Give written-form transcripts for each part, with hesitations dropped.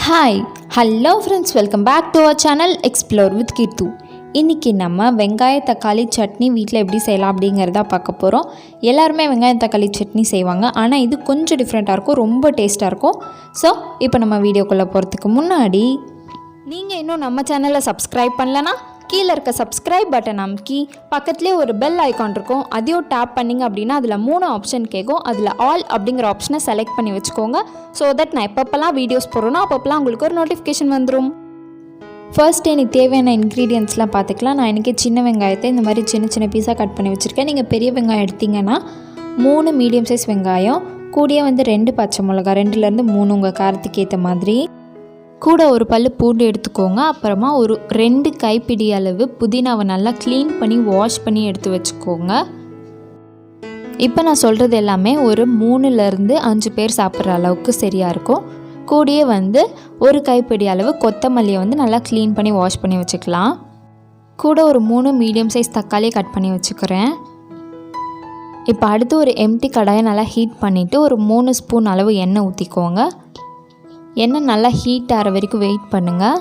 Hi hello friends, welcome back to our channel explore with Keerthu. இன்றைக்கி நம்ம வெங்காய தக்காளி சட்னி வீட்டில் எப்படி செய்யலாம் அப்படிங்கிறத பார்க்க போகிறோம். எல்லாருமே வெங்காய தக்காளி சட்னி செய்வாங்க, ஆனால் இது கொஞ்சம் டிஃப்ரெண்ட்டாக இருக்கும், ரொம்ப டேஸ்ட்டாக இருக்கும். ஸோ இப்போ நம்ம வீடியோக்குள்ளே போகிறதுக்கு முன்னாடி நீங்கள் இன்னும் நம்ம சேனலை சப்ஸ்கிரைப் பண்ணலன்னா கீழே இருக்க சப்ஸ்கிரைப் பட்டன் அமுக்கி பக்கத்துலேயே ஒரு பெல் ஐக்கான் இருக்கும், அதையும் டேப் பண்ணிங்க அப்படின்னா அதில் 3 ஆப்ஷன் கேட்கும். அதில் ஆல் அப்படிங்கிற ஆப்ஷனை செலக்ட் பண்ணி வச்சுக்கோங்க. ஸோ தட் நான் எப்பப்பெல்லாம் வீடியோஸ் போடுறேனோ அப்பப்பெல்லாம் உங்களுக்கு ஒரு நோட்டிஃபிகேஷன் வந்துடும். ஃபர்ஸ்ட் எனக்கு தேவையான இன்க்ரீடியன்ட்ஸ்லாம் பார்த்துக்கலாம். நான் இன்றைக்கி சின்ன வெங்காயத்தை இந்த மாதிரி சின்ன சின்ன பீஸாக கட் பண்ணி வச்சுருக்கேன். நீங்கள் பெரிய வெங்காயம் எடுத்திங்கன்னா 3 மீடியம் சைஸ் வெங்காயம், கூடயே 2 பச்சை மிளகா, 2லேருந்து 3 உங்கள் காரத்துக்கு ஏற்ற மாதிரி, கூட ஒரு பல் பூண்டு எடுத்துக்கோங்க. அப்புறமா ஒரு 2 கைப்பிடி அளவு புதினாவை நல்லா க்ளீன் பண்ணி வாஷ் பண்ணி எடுத்து வச்சுக்கோங்க. இப்போ நான் சொல்கிறது எல்லாமே ஒரு 3லேருந்து 5 பேர் சாப்பிட்ற அளவுக்கு சரியாக இருக்கும். கூடயே ஒரு கைப்பிடி அளவு கொத்தமல்லியை நல்லா க்ளீன் பண்ணி வாஷ் பண்ணி வச்சுக்கலாம். கூட ஒரு 3 மீடியம் சைஸ் தக்காளியை கட் பண்ணி வச்சுக்கிறேன். இப்போ அடுத்து ஒரு எம்டி கடாயை நல்லா ஹீட் பண்ணிவிட்டு ஒரு 3 ஸ்பூன் அளவு எண்ணெய் ஊற்றிக்கோங்க. எண்ணெய் நல்லா ஹீட் ஆகிற வரைக்கும் வெயிட் பண்ணுங்கள்.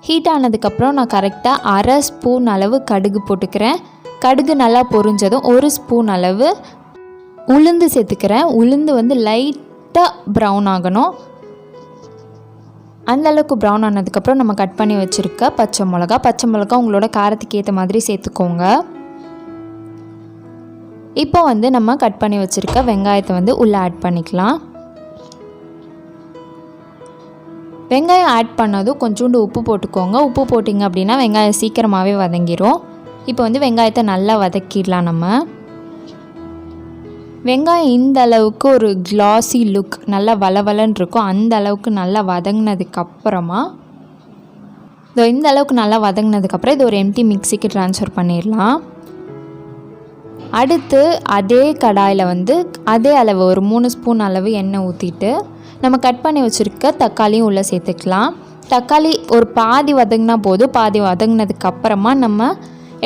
ஹீட் ஆனதுக்கப்புறம் நான் கரெக்டாக 1/2 ஸ்பூன் அளவு கடுகு போட்டுக்கிறேன். கடுகு நல்லா பொரிஞ்சதும் 1 ஸ்பூன் அளவு உளுந்து சேர்த்துக்கிறேன். உளுந்து லைட்டாக ப்ரௌன் ஆகணும். அந்தளவுக்கு ப்ரௌன் ஆனதுக்கப்புறம் நம்ம கட் பண்ணி வச்சுருக்க பச்சை மிளகா உங்களோட காரத்துக்கு ஏற்ற மாதிரி சேர்த்துக்கோங்க. இப்போ நம்ம கட் பண்ணி வச்சுருக்க வெங்காயத்தை உள்ளே ஆட் பண்ணிக்கலாம். வெங்காயம் ஆட் பண்ணதும் கொஞ்சோண்டு உப்பு போட்டுக்கோங்க. உப்பு போட்டிங்க அப்படின்னா வெங்காயம் சீக்கிரமாகவே வதங்கிடும். இப்போ வெங்காயத்தை நல்லா வதக்கிடலாம். நம்ம வெங்காயம் இந்த அளவுக்கு ஒரு கிளாஸி லுக், நல்லா வளவலன்னு இருக்கும். அந்த அளவுக்கு நல்லா வதங்கினதுக்கப்புறமா இந்த அளவுக்கு நல்லா வதங்கினதுக்கப்புறம் இது ஒரு எம்டி மிக்சிக்கு ட்ரான்ஸ்ஃபர் பண்ணிடலாம். அடுத்து அதே கடாயில் அதே அளவு ஒரு 3 ஸ்பூன் அளவு எண்ணெய் ஊற்றிட்டு நம்ம கட் பண்ணி வச்சுருக்க தக்காளியும் உள்ளே சேர்த்துக்கலாம். தக்காளி ஒரு பாதி வதங்கினா போதும். பாதி வதங்கினதுக்கப்புறமா நம்ம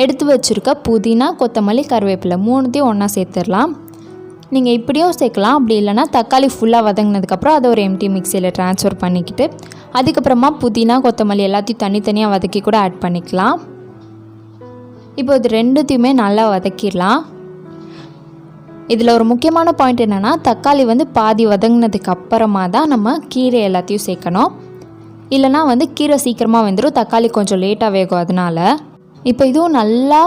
எடுத்து வச்சுருக்க புதினா, கொத்தமல்லி, கருவேப்பிலை 3த்தையும் ஒன்றா சேர்த்துடலாம். நீங்கள் இப்படியும் சேர்க்கலாம். அப்படி இல்லைனா தக்காளி ஃபுல்லாக வதங்கினதுக்கப்புறம் அதை ஒரு எம்டி மிக்சியில் ட்ரான்ஸ்ஃபர் பண்ணிக்கிட்டு அதுக்கப்புறமா புதினா, கொத்தமல்லி எல்லாத்தையும் தனித்தனியாக வதக்கி கூட ஆட் பண்ணிக்கலாம். இப்போ இது 2த்தையுமே நல்லா வதக்கிடலாம். இதில் ஒரு முக்கியமான பாயிண்ட் என்னென்னா, தக்காளி பாதி வதங்கினதுக்கு அப்புறமா தான் நம்ம கீரை எல்லாத்தையும் சேர்க்கணும். இல்லைனா கீரை சீக்கிரமாக வெந்துடும், தக்காளி கொஞ்சம் லேட்டாக வேகும். அதனால் இப்போ இதுவும் நல்லா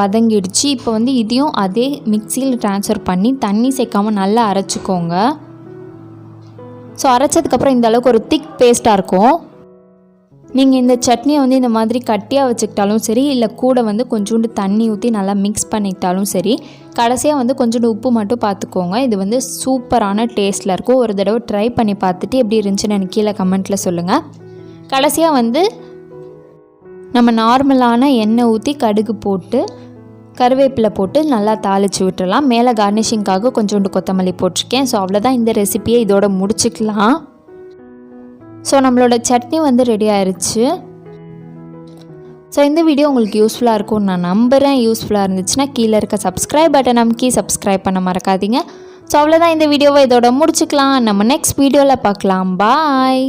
வதங்கிடுச்சு. இப்போ இதையும் அதே மிக்சியில் ட்ரான்ஸ்ஃபர் பண்ணி தண்ணி சேர்க்காமல் நல்லா அரைச்சிக்கோங்க. ஸோ அரைச்சதுக்கப்புறம் இந்த அளவுக்கு ஒரு திக் பேஸ்ட்டாக இருக்கும். நீங்கள் இந்த சட்னியை இந்த மாதிரி கட்டியாக வச்சுக்கிட்டாலும் சரி, இல்லை கூட கொஞ்சோண்டு தண்ணி ஊற்றி நல்லா மிக்ஸ் பண்ணிக்கிட்டாலும் சரி. கடைசியாக கொஞ்சோண்டு உப்பு மட்டும் பார்த்துக்கோங்க. இது சூப்பரான டேஸ்ட்டில் இருக்கும். ஒரு தடவை ட்ரை பண்ணி பார்த்துட்டு எப்படி இருந்துச்சுன்னு எனக்கு கீழே கமெண்ட்டில் சொல்லுங்கள். கடைசியாக நம்ம நார்மலான எண்ணெய் ஊற்றி கடுகு போட்டு கருவேப்பிலை போட்டு நல்லா தாளித்து விட்டுடலாம். மேலே கார்னிஷிங்காக கொஞ்சோண்டு கொத்தமல்லி போட்டிருக்கேன். ஸோ அவ்வளோதான், இந்த ரெசிபியை இதோட முடிச்சுக்கலாம். ஸோ நம்மளோட சட்னி ரெடி ஆயிடுச்சு. ஸோ இந்த வீடியோ உங்களுக்கு யூஸ்ஃபுல்லாக இருக்கும்னு நான் நம்புகிறேன். யூஸ்ஃபுல்லாக இருந்துச்சுன்னா கீழே இருக்க சப்ஸ்கிரைப் பட்டன் அமுக்கி சப்ஸ்கிரைப் பண்ண மறக்காதீங்க. ஸோ அவ்வளோதான், இந்த வீடியோவை இதோட முடிச்சுக்கலாம். நம்ம நெக்ஸ்ட் வீடியோவில் பார்க்கலாம். பாய்.